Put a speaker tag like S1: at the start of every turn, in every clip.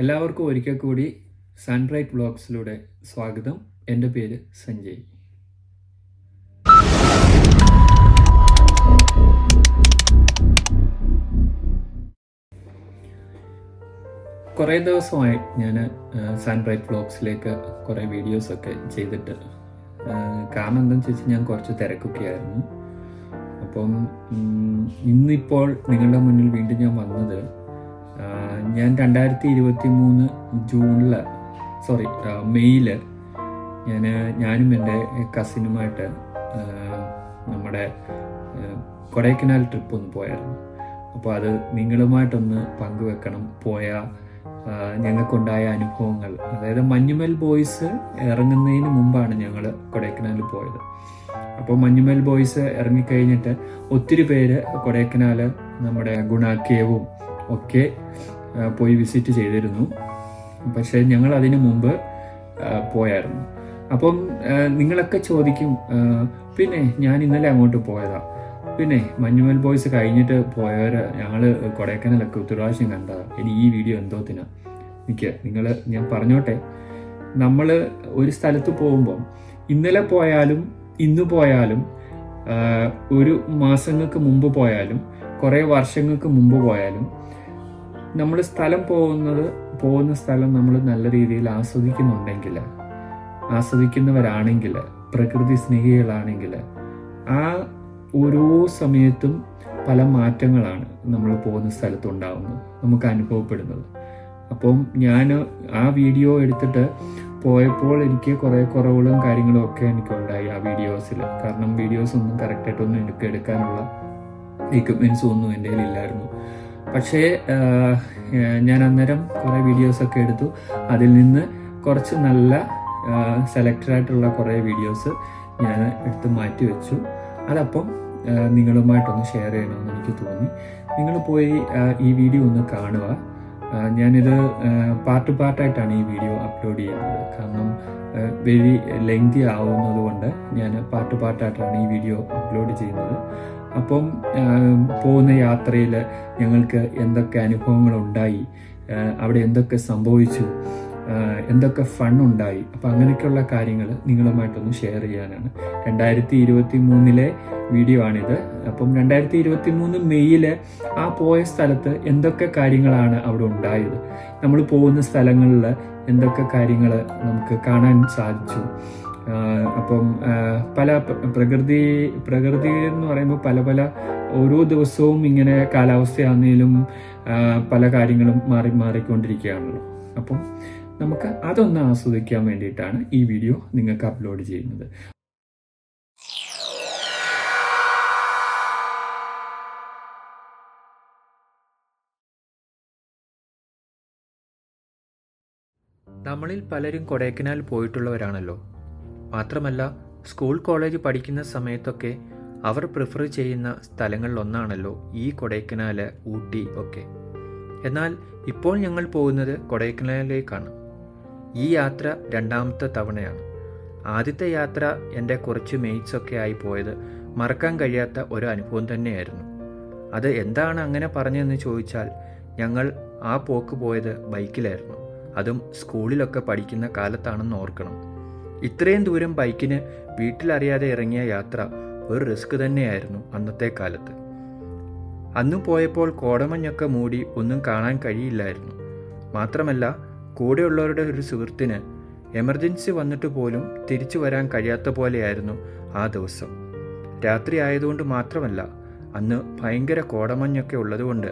S1: എല്ലാവർക്കും ഒരിക്കൽ കൂടി സൺബ്രൈറ്റ് വ്ളോഗ്സിലൂടെ സ്വാഗതം. എൻ്റെ പേര് സഞ്ജയ്. കുറേ ദിവസമായി ഞാൻ സൺബ്രൈറ്റ് വ്ളോഗ്സിലേക്ക് കുറേ വീഡിയോസൊക്കെ ചെയ്തിട്ട്, കാരണം എന്താണെന്ന് വെച്ചാൽ ഞാൻ കുറച്ച് തിരക്കൊക്കെ ആയിരുന്നു. അപ്പം ഇന്നിപ്പോൾ നിങ്ങളുടെ മുന്നിൽ വീണ്ടും ഞാൻ വന്നത്, ഞാൻ 2023 മെയ്യിൽ ഞാനും എൻ്റെ കസിനുമായിട്ട് നമ്മുടെ കൊടൈക്കനാൽ ട്രിപ്പ് ഒന്ന് പോയായിരുന്നു. അപ്പോൾ അത് നിങ്ങളുമായിട്ടൊന്ന് പങ്കുവെക്കണം. ഞങ്ങൾക്കുണ്ടായ അനുഭവങ്ങൾ, അതായത് മഞ്ഞുമൽ ബോയ്സ് ഇറങ്ങുന്നതിന് മുമ്പാണ് ഞങ്ങൾ കൊടൈക്കനാലിൽ പോയത്. അപ്പോൾ മഞ്ഞുമൽ ബോയ്സ് ഇറങ്ങിക്കഴിഞ്ഞിട്ട് ഒത്തിരി പേര് കൊടൈക്കനാൽ നമ്മുടെ ഗുണ കേവും ഒക്കെ പോയി വിസിറ്റ് ചെയ്തിരുന്നു. പക്ഷേ ഞങ്ങൾ അതിന് മുമ്പ് പോയായിരുന്നു. അപ്പം നിങ്ങളൊക്കെ ചോദിക്കും, പിന്നെ ഞാൻ ഇന്നലെ അങ്ങോട്ട് പോയതാ, പിന്നെ മഞ്ഞുമൽ ബോയ്സ് കഴിഞ്ഞിട്ട് പോയവർ ഞങ്ങൾ കൊടൈക്കനാലൊക്കെ ഒത്തിരി പ്രാവശ്യം കണ്ടതാ, ഇനി ഈ വീഡിയോ എന്തോത്തിനാ? ഞാൻ പറഞ്ഞോട്ടെ. നമ്മൾ ഒരു സ്ഥലത്ത് പോകുമ്പം ഇന്നലെ പോയാലും ഇന്ന് പോയാലും ഒരു മാസങ്ങൾക്ക് മുമ്പ് പോയാലും കുറേ വർഷങ്ങൾക്ക് മുമ്പ് പോയാലും നമ്മൾ പോകുന്ന സ്ഥലം നമ്മൾ നല്ല രീതിയിൽ ആസ്വദിക്കുന്നവരാണെങ്കിൽ, പ്രകൃതി സ്നേഹികളാണെങ്കിൽ, ആ ഓരോ സമയത്തും പല മാറ്റങ്ങളാണ് നമ്മൾ പോകുന്ന സ്ഥലത്തുണ്ടാകുന്നത്, നമുക്ക് അനുഭവപ്പെടുന്നത്. അപ്പം ഞാൻ ആ വീഡിയോ എടുത്തിട്ട് പോയപ്പോൾ എനിക്ക് കുറേ കുറവുകളും കാര്യങ്ങളും ഒക്കെ എനിക്കുണ്ടായി ആ വീഡിയോസിൽ. കാരണം വീഡിയോസ് ഒന്നും കറക്റ്റായിട്ടൊന്നും എനിക്ക് എടുക്കാനുള്ള എക്യുപ്മെൻറ്റ്സ് ഒന്നും എൻ്റെ കയ്യിലില്ലായിരുന്നു. പക്ഷേ ഞാൻ അന്നേരം കുറേ വീഡിയോസൊക്കെ എടുത്തു. അതിൽ നിന്ന് കുറച്ച് നല്ല സെലക്റ്റഡ് ആയിട്ടുള്ള കുറേ വീഡിയോസ് ഞാൻ എടുത്ത് മാറ്റി വെച്ചു. അതപ്പം നിങ്ങളുമായിട്ടൊന്ന് ഷെയർ ചെയ്യണമെന്ന് എനിക്ക് തോന്നി. നിങ്ങൾ പോയി ഈ വീഡിയോ ഒന്ന് കാണുക. ഞാനിത് പാർട്ടായിട്ടാണ് ഈ വീഡിയോ അപ്ലോഡ് ചെയ്യുന്നത്. കാരണം വെരി ലെങ്തി ആവുന്നത് കൊണ്ട് ഞാൻ പാർട്ടായിട്ടാണ് ഈ വീഡിയോ അപ്ലോഡ് ചെയ്യുന്നത്. അപ്പം പോകുന്ന യാത്രയിൽ ഞങ്ങൾക്ക് എന്തൊക്കെ അനുഭവങ്ങളുണ്ടായി, അവിടെ എന്തൊക്കെ സംഭവിച്ചു, എന്തൊക്കെ ഫണ്ണുണ്ടായി, അപ്പം അങ്ങനെയൊക്കെയുള്ള കാര്യങ്ങൾ നിങ്ങളുമായിട്ടൊന്ന് ഷെയർ ചെയ്യാനാണ്. 2023 വീഡിയോ ആണിത്. അപ്പം 2023 മെയ്യിൽ ആ പോയ സ്ഥലത്ത് എന്തൊക്കെ കാര്യങ്ങളാണ് അവിടെ ഉണ്ടായത്, നമ്മൾ പോകുന്ന സ്ഥലങ്ങളിൽ എന്തൊക്കെ കാര്യങ്ങൾ നമുക്ക് കാണാൻ സാധിച്ചു. അപ്പം പല പ്രകൃതി എന്ന് പറയുമ്പോൾ പല ഓരോ ദിവസവും ഇങ്ങനെ കാലാവസ്ഥയാണെങ്കിലും പല കാര്യങ്ങളും മാറിക്കൊണ്ടിരിക്കുകയാണല്ലോ. അപ്പം നമുക്ക് അതൊന്ന് ആസ്വദിക്കാൻ വേണ്ടിയിട്ടാണ് ഈ വീഡിയോ നിങ്ങൾക്ക് അപ്ലോഡ് ചെയ്യുന്നത്. നമ്മളിൽ പലരും കൊടൈക്കനാൽ പോയിട്ടുള്ളവരാണല്ലോ. മാത്രമല്ല സ്കൂൾ കോളേജ് പഠിക്കുന്ന സമയത്തൊക്കെ അവർ പ്രിഫർ ചെയ്യുന്ന സ്ഥലങ്ങളിലൊന്നാണല്ലോ ഈ കൊടൈക്കനാൽ, ഊട്ടി ഒക്കെ. എന്നാൽ ഇപ്പോൾ ഞങ്ങൾ പോകുന്നത് കൊടൈക്കനാലിലേക്കാണ്. ഈ യാത്ര രണ്ടാമത്തെ തവണയാണ്. ആദ്യത്തെ യാത്ര എൻ്റെ കുറച്ച് മെയ്റ്റ്സൊക്കെ ആയി പോയത് മറക്കാൻ കഴിയാത്ത ഒരു അനുഭവം തന്നെയായിരുന്നു. അത് എന്താണ് അങ്ങനെ പറഞ്ഞതെന്ന് ചോദിച്ചാൽ, ഞങ്ങൾ ആ പോക്ക് പോയത് ബൈക്കിലായിരുന്നു. അതും സ്കൂളിലൊക്കെ പഠിക്കുന്ന കാലത്താണെന്ന് ഓർക്കണം. ഇത്രയും ദൂരം ബൈക്കിന് വീട്ടിലറിയാതെ ഇറങ്ങിയ യാത്ര ഒരു റിസ്ക് തന്നെയായിരുന്നു അന്നത്തെ കാലത്ത്. അന്ന് പോയപ്പോൾ കോടമഞ്ഞൊക്കെ മൂടി ഒന്നും കാണാൻ കഴിയില്ലായിരുന്നു. മാത്രമല്ല കൂടെയുള്ളവരുടെ ഒരു സുഹൃത്തിന് എമർജൻസി വന്നിട്ട് പോലും തിരിച്ചു വരാൻ കഴിയാത്ത പോലെയായിരുന്നു ആ ദിവസം. രാത്രി ആയതുകൊണ്ട് മാത്രമല്ല, അന്ന് ഭയങ്കര കോടമഞ്ഞൊക്കെ ഉള്ളതുകൊണ്ട്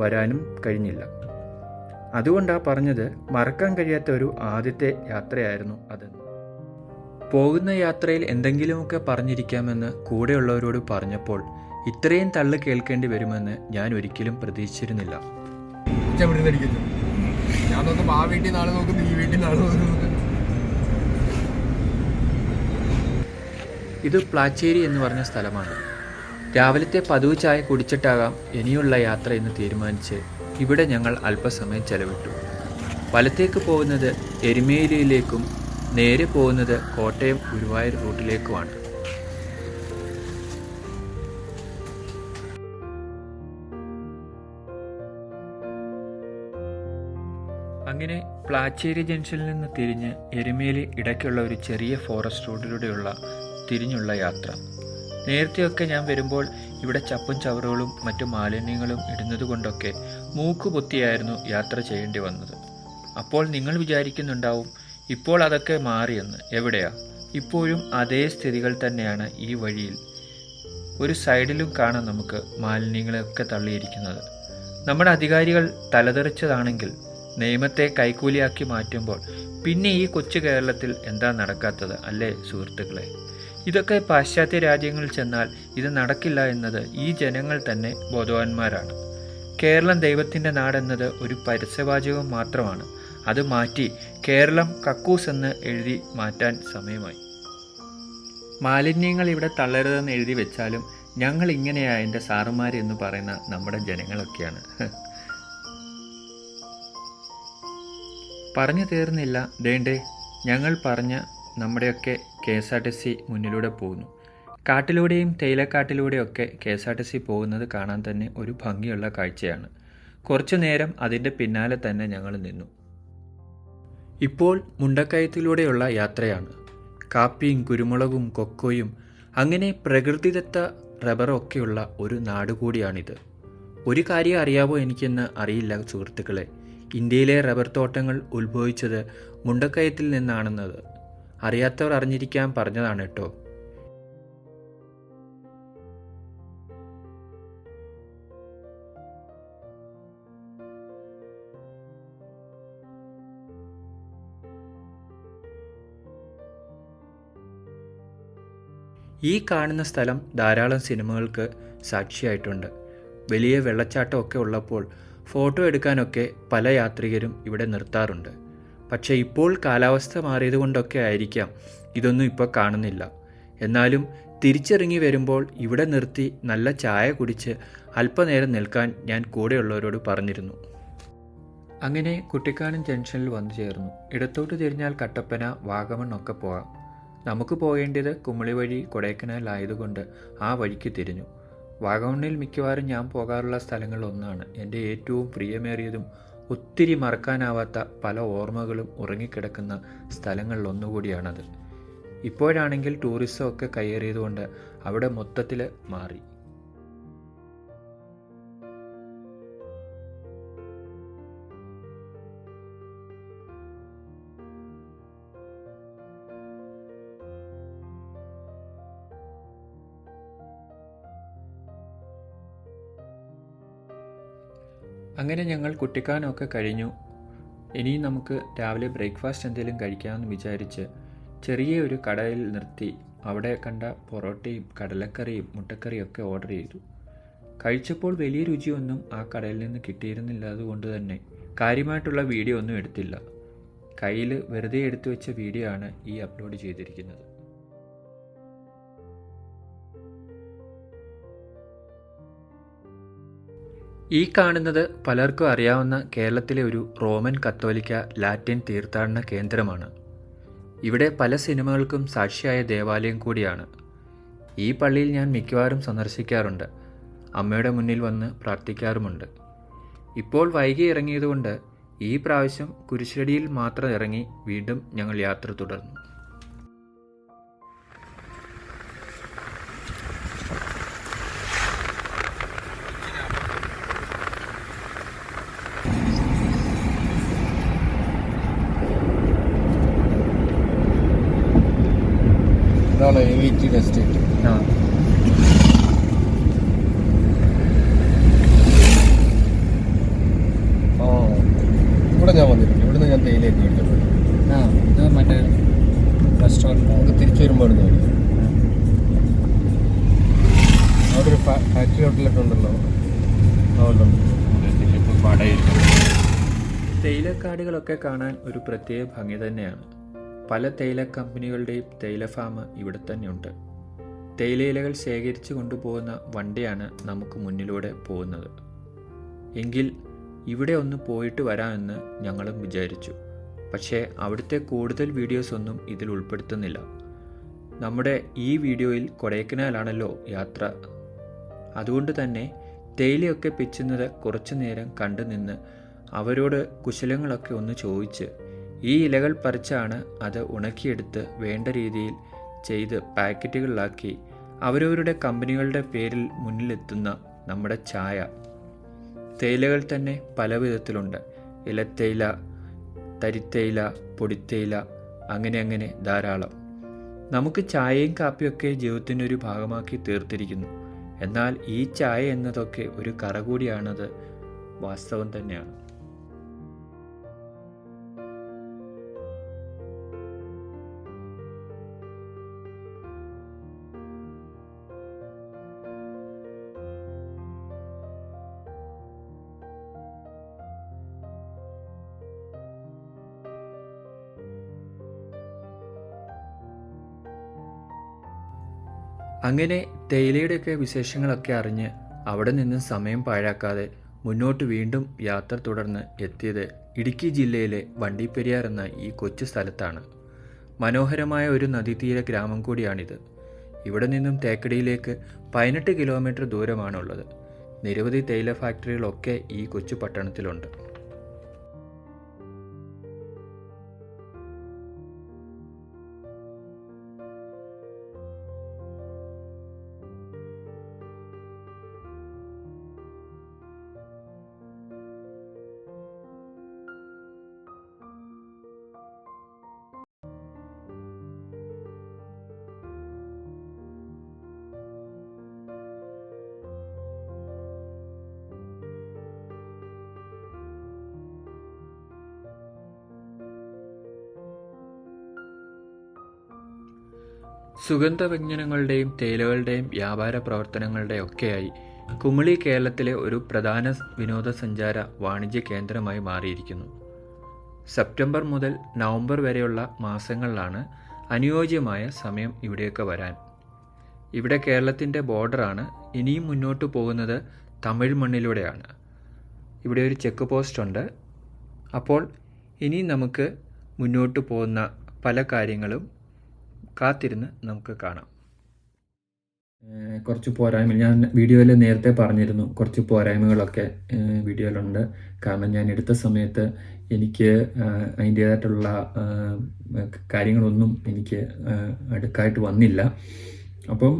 S1: വരാനും കഴിഞ്ഞില്ല. അതുകൊണ്ടാണ് പറഞ്ഞത്, മറക്കാൻ കഴിയാത്ത ഒരു ആദ്യത്തെ യാത്രയായിരുന്നു അതെന്ന്. പോകുന്ന യാത്രയിൽ എന്തെങ്കിലുമൊക്കെ പറഞ്ഞിരിക്കാമെന്ന് കൂടെയുള്ളവരോട് പറഞ്ഞപ്പോൾ ഇത്രയും തള്ളു കേൾക്കേണ്ടി വരുമെന്ന് ഞാൻ ഒരിക്കലും പ്രതീക്ഷിച്ചിരുന്നില്ല. ഇത് പ്ലാച്ചേരി എന്ന് പറഞ്ഞ സ്ഥലമാണ്. രാവിലത്തെ പതിവ് ചായ കുടിച്ചിട്ടാകാം ഇനിയുള്ള യാത്ര എന്ന് തീരുമാനിച്ച് ഇവിടെ ഞങ്ങൾ അല്പസമയം ചെലവിട്ടു. വലത്തേക്ക് പോകുന്നത് എരുമേലിയിലേക്കും നേരെ പോകുന്നത് കോട്ടയം ഗുരുവായൂർ റൂട്ടിലേക്കുമാണ്. അങ്ങനെ പ്ലാച്ചേരി ജംഗ്ഷനിൽ നിന്ന് തിരിഞ്ഞ് എരുമേലി ഇടയ്ക്കുള്ള ഒരു ചെറിയ ഫോറസ്റ്റ് റോഡിലൂടെയുള്ള തിരിഞ്ഞുള്ള യാത്ര. നേരത്തെയൊക്കെ ഞാൻ വരുമ്പോൾ ഇവിടെ ചപ്പും ചവറുകളും മറ്റു മാലിന്യങ്ങളും ഇടുന്നത് കൊണ്ടൊക്കെ മൂക്ക് പൊത്തിയായിരുന്നു യാത്ര ചെയ്യേണ്ടി വന്നത്. അപ്പോൾ നിങ്ങൾ വിചാരിക്കുന്നുണ്ടാവും ഇപ്പോൾ അതൊക്കെ മാറിയെന്ന്. എവിടെയാ? ഇപ്പോഴും അതേ സ്ഥിതികൾ തന്നെയാണ് ഈ വഴിയിൽ. ഒരു സൈഡിലും കാണാം നമുക്ക് മാലിന്യങ്ങളൊക്കെ തള്ളിയിരിക്കുന്നത്. നമ്മുടെ അധികാരികൾ തലതെറിച്ചതാണെങ്കിൽ നിയമത്തെ കൈക്കൂലിയാക്കി മാറ്റുമ്പോൾ പിന്നെ ഈ കൊച്ചു കേരളത്തിൽ എന്താ നടക്കാത്തത് അല്ലേ സുഹൃത്തുക്കളെ? ഇതൊക്കെ പാശ്ചാത്യ രാജ്യങ്ങളിൽ ചെന്നാൽ ഇത് നടക്കില്ല എന്നത് ഈ ജനങ്ങൾ തന്നെ ബോധവാന്മാരാണ്. കേരളം ദൈവത്തിൻ്റെ നാടെന്നത് ഒരു പരസ്യവാചകം മാത്രമാണ്. അത് മാറ്റി കേരളം കക്കൂസ് എന്ന് എഴുതി മാറ്റാൻ സമയമായി. മാലിന്യങ്ങൾ ഇവിടെ തള്ളരുതെന്ന് എഴുതി വെച്ചാലും ഞങ്ങൾ ഇങ്ങനെയാ എൻ്റെ സാറുമാർ എന്ന് പറയുന്ന നമ്മുടെ ജനങ്ങളൊക്കെയാണ്. പറഞ്ഞു തീർന്നില്ല. ദേണ്ടേ ഞങ്ങൾ പറഞ്ഞ നമ്മുടെയൊക്കെ KSRTC മുന്നിലൂടെ പോകുന്നു. കാട്ടിലൂടെയും തേയിലക്കാട്ടിലൂടെയൊക്കെ KSRTC പോകുന്നത് കാണാൻ തന്നെ ഒരു ഭംഗിയുള്ള കാഴ്ചയാണ്. കുറച്ചു നേരം അതിൻ്റെ പിന്നാലെ തന്നെ ഞങ്ങൾ നിന്നു. ഇപ്പോൾ മുണ്ടക്കയത്തിലൂടെയുള്ള യാത്രയാണ്. കാപ്പിയും കുരുമുളകും കൊക്കോയും അങ്ങനെ പ്രകൃതിദത്ത റബ്ബറൊക്കെയുള്ള ഒരു നാട് കൂടിയാണിത്. ഒരു കാര്യം അറിയാവോ എനിക്കെന്ന് അറിയില്ല സുഹൃത്തുക്കളെ, ഇന്ത്യയിലെ റബ്ബർ തോട്ടങ്ങൾ ഉത്ഭവിച്ചത് മുണ്ടക്കയത്തിൽ നിന്നാണെന്നത്. അറിയാത്തവർ അറിഞ്ഞിരിക്കാൻ പറഞ്ഞതാണ് കേട്ടോ. ഈ കാണുന്ന സ്ഥലം ധാരാളം സിനിമകൾക്ക് സാക്ഷിയായിട്ടുണ്ട്. വലിയ വെള്ളച്ചാട്ടമൊക്കെ ഉള്ളപ്പോൾ ഫോട്ടോ എടുക്കാനൊക്കെ പല യാത്രികരും ഇവിടെ നിർത്താറുണ്ട്. പക്ഷേ ഇപ്പോൾ കാലാവസ്ഥ മാറിയതുകൊണ്ടൊക്കെ ആയിരിക്കാം ഇതൊന്നും ഇപ്പോൾ കാണുന്നില്ല. എന്നാലും തിരിച്ചിറങ്ങി വരുമ്പോൾ ഇവിടെ നിർത്തി നല്ല ചായ കുടിച്ച് അല്പനേരം നിൽക്കാൻ ഞാൻ കൂടെയുള്ളവരോട് പറഞ്ഞിരുന്നു. അങ്ങനെ കുട്ടിക്കാനം ജംഗ്ഷനിൽ വന്നു ചേർന്നു. ഇടത്തോട്ട് തിരിഞ്ഞാൽ കട്ടപ്പന, വാഗമൺ ഒക്കെ പോകാം. നമുക്ക് പോകേണ്ടത് കുമളി വഴി കൊടൈക്കനാൽ ആയതുകൊണ്ട് ആ വഴിക്ക് തിരിഞ്ഞു. വാഗമണ്ണിൽ മിക്കവാറും ഞാൻ പോകാറുള്ള സ്ഥലങ്ങളിലൊന്നാണ്. എൻ്റെ ഏറ്റവും പ്രിയമേറിയതും ഒത്തിരി മറക്കാനാവാത്ത പല ഓർമ്മകളും ഉറങ്ങിക്കിടക്കുന്ന സ്ഥലങ്ങളിലൊന്നുകൂടിയാണത്. ഇപ്പോഴാണെങ്കിൽ ടൂറിസം ഒക്കെ കയ്യേറിയതുകൊണ്ട് അവിടെ മൊത്തത്തിൽ മാറി. അങ്ങനെ ഞങ്ങൾ കുട്ടിക്കാനമൊക്കെ കഴിഞ്ഞു. ഇനി നമുക്ക് രാവിലെ ബ്രേക്ക്ഫാസ്റ്റ് എന്തെങ്കിലും കഴിക്കാമെന്ന് വിചാരിച്ച് ചെറിയ ഒരു കടയിൽ നിർത്തി അവിടെ കണ്ട പൊറോട്ടയും കടലക്കറിയും മുട്ടക്കറിയും ഒക്കെ ഓർഡർ ചെയ്തു. കഴിച്ചപ്പോൾ വലിയ രുചിയൊന്നും ആ കടയിൽ നിന്ന് കിട്ടിയിരുന്നില്ല. അതുകൊണ്ട് തന്നെ കാര്യമായിട്ടുള്ള വീഡിയോ ഒന്നും എടുത്തില്ല. കയ്യിൽ വെറുതെ എടുത്തു വെച്ച വീഡിയോ ആണ് ഈ അപ്ലോഡ് ചെയ്തിരിക്കുന്നത്. ഈ കാണുന്നത് പലർക്കും അറിയാവുന്ന കേരളത്തിലെ ഒരു റോമൻ കത്തോലിക്ക ലാറ്റിൻ തീർത്ഥാടന കേന്ദ്രമാണ്. ഇവിടെ പല സിനിമകൾക്കും സാക്ഷിയായ ദേവാലയം കൂടിയാണ്. ഈ പള്ളിയിൽ ഞാൻ മിക്കവാറും സന്ദർശിക്കാറുണ്ട്. അമ്മയുടെ മുന്നിൽ വന്ന് പ്രാർത്ഥിക്കാറുമുണ്ട്. ഇപ്പോൾ വൈകി ഇറങ്ങിയതുകൊണ്ട് ഈ പ്രാവശ്യം കുരിശടിയിൽ മാത്രം ഇറങ്ങി വീണ്ടും ഞങ്ങൾ യാത്ര തുടർന്നു.
S2: എസ്റ്റേറ്റ് ഇവിടെ ഞാൻ വന്നിട്ടുണ്ട്. ഇവിടുന്ന് ഞാൻ തേയിലേക്ക് മേടിച്ചിട്ടുണ്ട്.
S1: മറ്റേ റെസ്റ്റോറൻറ്റ്
S2: നമുക്ക് തിരിച്ചു വരുമ്പോൾ അവിടെ ഒരു ഫാക്ടറി ഔട്ട്ലെറ്റ് ഉണ്ടല്ലോ.
S1: തേയിലക്കാടുകളൊക്കെ കാണാൻ ഒരു പ്രത്യേക ഭംഗി തന്നെയാണ്. പല തേയില കമ്പനികളുടെയും തേയില ഫാം ഇവിടെ തന്നെയുണ്ട്. തേയിലയിലകൾ ശേഖരിച്ചു കൊണ്ടുപോകുന്ന വണ്ടിയാണ് നമുക്ക് മുന്നിലൂടെ പോകുന്നത്. എങ്കിൽ ഇവിടെ ഒന്ന് പോയിട്ട് വരാമെന്ന് ഞങ്ങളും വിചാരിച്ചു. പക്ഷേ അവിടുത്തെ കൂടുതൽ വീഡിയോസ് ഒന്നും ഇതിൽ ഉൾപ്പെടുത്തുന്നില്ല. നമ്മുടെ ഈ വീഡിയോയിൽ കൊടൈക്കനാലാണല്ലോ യാത്ര. അതുകൊണ്ട് തന്നെ തേയിലയൊക്കെ പിച്ചുന്നത് കുറച്ചു നേരം കണ്ടു നിന്ന് അവരോട് കുശലങ്ങളൊക്കെ ഒന്ന് ചോദിച്ച് ഈ ഇലകൾ പറിച്ചാണ് അത് ഉണക്കിയെടുത്ത് വേണ്ട രീതിയിൽ ചെയ്ത് പാക്കറ്റുകളിലാക്കി അവരവരുടെ കമ്പനികളുടെ പേരിൽ മുന്നിലെത്തുന്ന നമ്മുടെ ചായ. തേയിലകൾ തന്നെ പല വിധത്തിലുണ്ട്. ഇലത്തേയില, തരിത്തേയില, പൊടിത്തേയില, അങ്ങനെ ധാരാളം. നമുക്ക് ചായയും കാപ്പിയൊക്കെ ജീവിതത്തിൻ്റെ ഒരു ഭാഗമാക്കി തീർത്തിരിക്കുന്നു. എന്നാൽ ഈ ചായ എന്നതൊക്കെ ഒരു കറ കൂടിയാണത് വാസ്തവം തന്നെയാണ്. അങ്ങനെ തേയിലയുടെയൊക്കെ വിശേഷങ്ങളൊക്കെ അറിഞ്ഞ് അവിടെ നിന്ന് സമയം പാഴാക്കാതെ മുന്നോട്ട് വീണ്ടും യാത്ര തുടർന്ന് എത്തിയത് ഇടുക്കി ജില്ലയിലെ വണ്ടിപ്പെരിയാർ എന്ന ഈ കൊച്ചു സ്ഥലത്താണ്. മനോഹരമായ ഒരു നദീതീര ഗ്രാമം കൂടിയാണിത്. ഇവിടെ നിന്നും തേക്കടിയിലേക്ക് 18 കിലോമീറ്റർ ദൂരമാണുള്ളത്. നിരവധി തേയില ഫാക്ടറികളൊക്കെ ഈ കൊച്ചു പട്ടണത്തിലുണ്ട്. സുഗന്ധവ്യഞ്ജനങ്ങളുടെയും തേയിലകളുടെയും വ്യാപാര പ്രവർത്തനങ്ങളുടെയൊക്കെയായി കുമിളി കേരളത്തിലെ ഒരു പ്രധാന വിനോദസഞ്ചാര വാണിജ്യ കേന്ദ്രമായി മാറിയിരിക്കുന്നു. സെപ്റ്റംബർ മുതൽ നവംബർ വരെയുള്ള മാസങ്ങളിലാണ് അനുയോജ്യമായ സമയം ഇവിടെയൊക്കെ വരാൻ. ഇവിടെ കേരളത്തിൻ്റെ ബോർഡറാണ്. ഇനിയും മുന്നോട്ട് പോകുന്നത് തമിഴ് മണ്ണിലൂടെയാണ്. ഇവിടെ ഒരു ചെക്ക് പോസ്റ്റ് ഉണ്ട്. അപ്പോൾ ഇനി നമുക്ക് മുന്നോട്ട് പോകുന്ന പല കാര്യങ്ങളും കാത്തിരുന്ന് നമുക്ക് കാണാം. കുറച്ച് പോരായ്മ ഞാൻ വീഡിയോയിൽ നേരത്തെ പറഞ്ഞിരുന്നു. കുറച്ച് പോരായ്മകളൊക്കെ വീഡിയോയിലുണ്ട്. കാരണം ഞാൻ എടുത്ത സമയത്ത് എനിക്ക് അതിൻ്റേതായിട്ടുള്ള കാര്യങ്ങളൊന്നും എനിക്ക് അടുക്കായിട്ട് വന്നില്ല. അപ്പം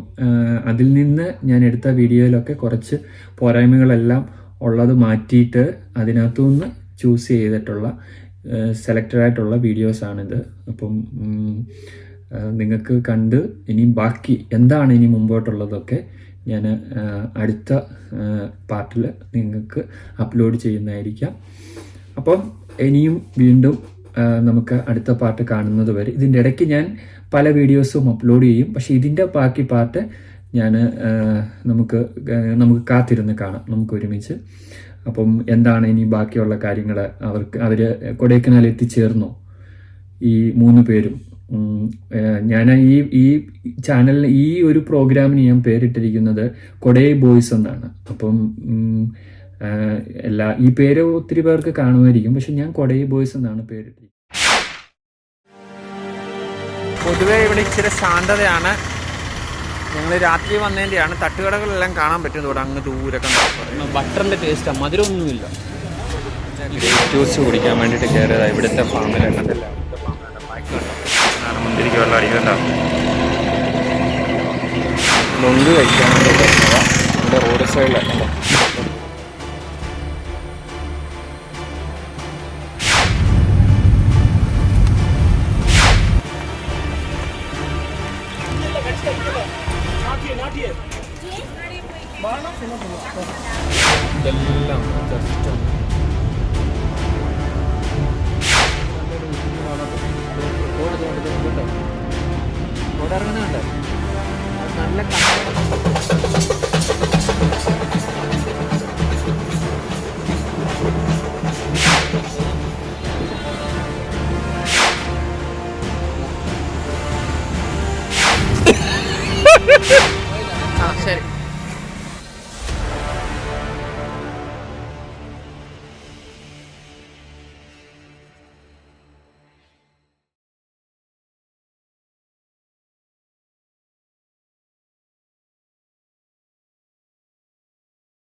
S1: അതിൽ നിന്ന് ഞാൻ എടുത്ത വീഡിയോയിലൊക്കെ കുറച്ച് പോരായ്മകളെല്ലാം ഉള്ളത് മാറ്റിയിട്ട് അതിനകത്തുനിന്ന് ചൂസ് ചെയ്തിട്ടുള്ള സെലക്റ്റഡായിട്ടുള്ള വീഡിയോസാണിത്. അപ്പം നിങ്ങൾക്ക് കണ്ട് ഇനിയും ബാക്കി എന്താണ് ഇനി മുമ്പോട്ടുള്ളതൊക്കെ ഞാൻ അടുത്ത പാർട്ടിൽ നിങ്ങൾക്ക് അപ്ലോഡ് ചെയ്യുന്നതായിരിക്കാം. അപ്പം ഇനിയും വീണ്ടും നമുക്ക് അടുത്ത പാർട്ട് കാണുന്നത് വരെ ഇതിൻ്റെ ഇടയ്ക്ക് ഞാൻ പല വീഡിയോസും അപ്ലോഡ് ചെയ്യും. പക്ഷേ ഇതിൻ്റെ ബാക്കി പാർട്ട് ഞാൻ നമുക്ക് കാത്തിരുന്ന് കാണാം നമുക്ക് ഒരുമിച്ച്. അപ്പം എന്താണ് ഇനി ബാക്കിയുള്ള കാര്യങ്ങൾ, അവർ കൊടൈക്കനാൽ എത്തിച്ചേർന്നോ ഈ 3 പേരും. ഞാൻ ഈ ചാനലിൽ ഈ ഒരു പ്രോഗ്രാമിന് ഞാൻ പേരിട്ടിരിക്കുന്നത് കൊടൈ ബോയ്സ് എന്നാണ്. അപ്പം ഈ പേര് ഒത്തിരി പേർക്ക് കാണുമായിരിക്കും. പക്ഷെ ഞാൻ കൊടൈ ബോയ്സ് എന്നാണ് പേരിട്ടിരിക്കുന്നത്.
S2: പൊതുവേ ഇവിടെ ഇച്ചിരി ശാന്തതയാണ്. ഞങ്ങൾ രാത്രി വന്നതിൻ്റെയാണ്. തട്ടുകടകളെല്ലാം കാണാൻ പറ്റും. ഇവിടെ അങ്ങ് ദൂരൊക്കെ ബട്ടറിൻ്റെ ടേസ്റ്റാണ്, മധുരമൊന്നുമില്ല.
S1: ജ്യൂസ് കുടിക്കാൻ വേണ്ടിയിട്ട് കയറിയതാണ്. ഇവിടുത്തെ ഫാമിലുണ്ടല്ല, മുന്തിരിക്ക് വെള്ളം അടിക്കണ്ട.
S2: നൊങ്ക് കഴിക്കാൻ വേണ്ടി ഇവിടെ റോഡ് സൈഡിലാണ്. ഇതെല്ലാം ജസ്റ്റ് റോഡ് ഇറങ്ങുന്നുണ്ട്. നല്ല